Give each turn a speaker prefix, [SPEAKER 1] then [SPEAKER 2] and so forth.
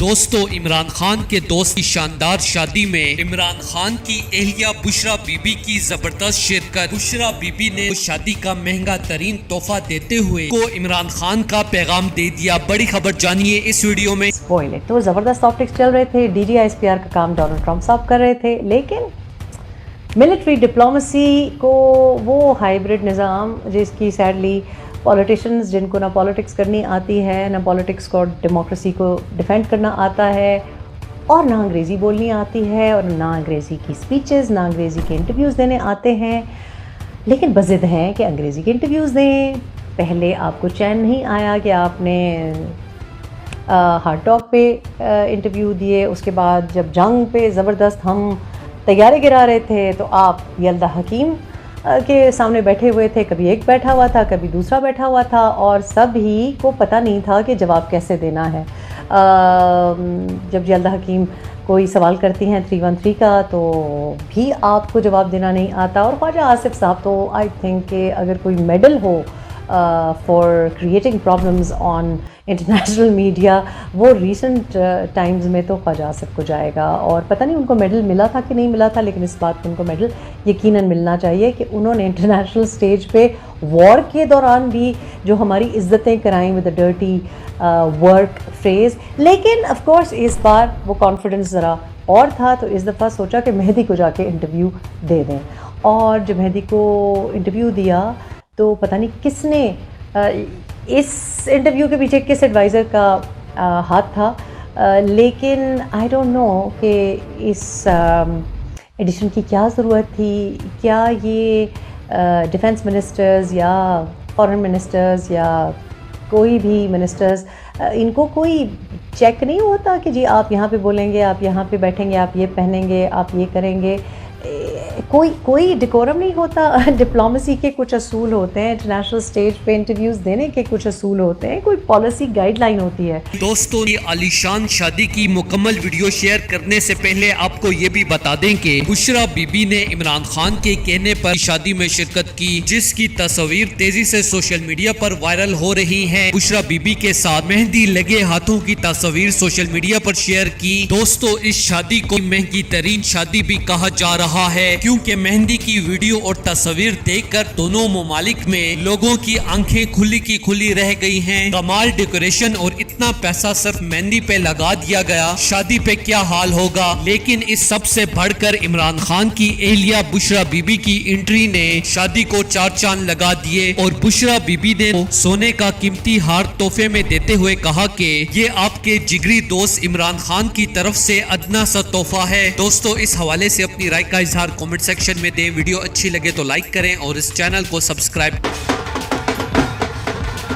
[SPEAKER 1] دوستو عمران خان کے دوست کی شاندار شادی میں عمران خان کی اہلیہ بشرا بی بی کی زبردست شرکت۔ بشرا بی بی نے شادی کا مہنگا ترین تحفہ دیتے ہوئے کو عمران خان کا پیغام دے دیا۔ بڑی خبر جانیے اس ویڈیو میں۔
[SPEAKER 2] تو زبردست آپٹکس چل رہے تھے، D G I S P R کا کام ڈونلڈ ٹرمپ صاحب کر رہے تھے، لیکن ملٹری ڈپلومیسی کو وہ ہائیبرڈ نظام جس کی سیڈلی پولیٹیشنز جن کو نہ پالیٹکس کرنی آتی ہے، نہ پالیٹکس کو ڈیموکریسی کو ڈیفینڈ کرنا آتا ہے، اور نہ انگریزی بولنی آتی ہے، اور نہ انگریزی کی سپیچز، نہ انگریزی کے انٹرویوز دینے آتے ہیں، لیکن بضد ہیں کہ انگریزی کے انٹرویوز دیں۔ پہلے آپ کو چین نہیں آیا کہ آپ نے ہارٹ ٹاک پہ انٹرویو دیے، اس کے بعد جب جنگ پہ زبردست ہم تیارے گرا رہے تھے تو آپ یلدا حکیم کے سامنے بیٹھے ہوئے تھے، کبھی ایک بیٹھا ہوا تھا، کبھی دوسرا بیٹھا ہوا تھا، اور سب ہی کو پتہ نہیں تھا کہ جواب کیسے دینا ہے۔ جب یلدا حکیم کوئی سوال کرتی ہیں 313 کا تو بھی آپ کو جواب دینا نہیں آتا، اور خواجہ آصف صاحب تو آئی تھنک کہ اگر کوئی میڈل ہو for creating problems on international media, وہ ریسنٹ ٹائمز میں تو خواجہ آصف کو جائے گا، اور پتہ نہیں ان کو میڈل ملا تھا کہ نہیں ملا تھا، لیکن اس بات پہ ان کو میڈل یقیناً ملنا چاہیے کہ انہوں نے انٹرنیشنل سٹیج پہ وار کے دوران بھی جو ہماری عزتیں کرائیں with a dirty work phrase, لیکن آف کورس اس بار وہ کانفیڈنس ذرا اور تھا، تو اس دفعہ سوچا کہ مہدی کو جا کے انٹرویو دے دیں، اور جب مہدی کو انٹرویو دیا تو پتہ نہیں کس نے اس انٹرویو کے پیچھے کس ایڈوائزر کا ہاتھ تھا، لیکن آئی ڈونٹ نو کہ اس ایڈیشن کی کیا ضرورت تھی۔ کیا یہ ڈیفنس منسٹرز یا فارن منسٹرز یا کوئی بھی منسٹرز، ان کو کوئی چیک نہیں ہوتا کہ جی آپ یہاں پہ بولیں گے، آپ یہاں پہ بیٹھیں گے، آپ یہ پہنیں گے، آپ یہ کریں گے؟ کوئی ڈیکورم نہیں ہوتا؟ ڈپلومیسی کے کچھ اصول ہوتے ہیں، انٹرنیشنل سٹیج پہ انٹرویوز دینے کے کچھ اصول ہوتے ہیں، کوئی پالیسی گائیڈ لائن ہوتی ہے۔
[SPEAKER 1] دوستوں، یہ عالیشان شادی کی مکمل ویڈیو شیئر کرنے سے پہلے آپ کو یہ بھی بتا دیں کہ بشرا بی بی نے عمران خان کے کہنے پر شادی میں شرکت کی، جس کی تصاویر تیزی سے سوشل میڈیا پر وائرل ہو رہی ہیں۔ بشرا بی بی کے ساتھ مہندی لگے ہاتھوں کی تصاویر سوشل میڈیا پر شیئر کی۔ دوستوں، اس شادی کو مہنگی ترین شادی بھی کہا جا رہا ہے، کیونکہ مہندی کی ویڈیو اور تصاویر دیکھ کر دونوں ممالک میں لوگوں کی آنکھیں کھلی کی کھلی رہ گئی ہیں۔ کمال ڈیکوریشن اور اتنا پیسہ صرف مہندی پہ لگا دیا گیا، شادی پہ کیا حال ہوگا؟ لیکن اس سب سے بڑھ کر عمران خان کی اہلیہ بشرا بی بی کی انٹری نے شادی کو چار چاند لگا دیے، اور بشرا بی بی نے سونے کا قیمتی ہار تحفے میں دیتے ہوئے کہا کہ یہ آپ کے جگری دوست عمران خان کی طرف سے ادنا سا تحفہ ہے۔ دوستو، اس حوالے سے اپنی رائے کا اظہار کمنٹ سیکشن میں دیں۔ ویڈیو اچھی لگے تو لائک کریں اور اس چینل کو سبسکرائب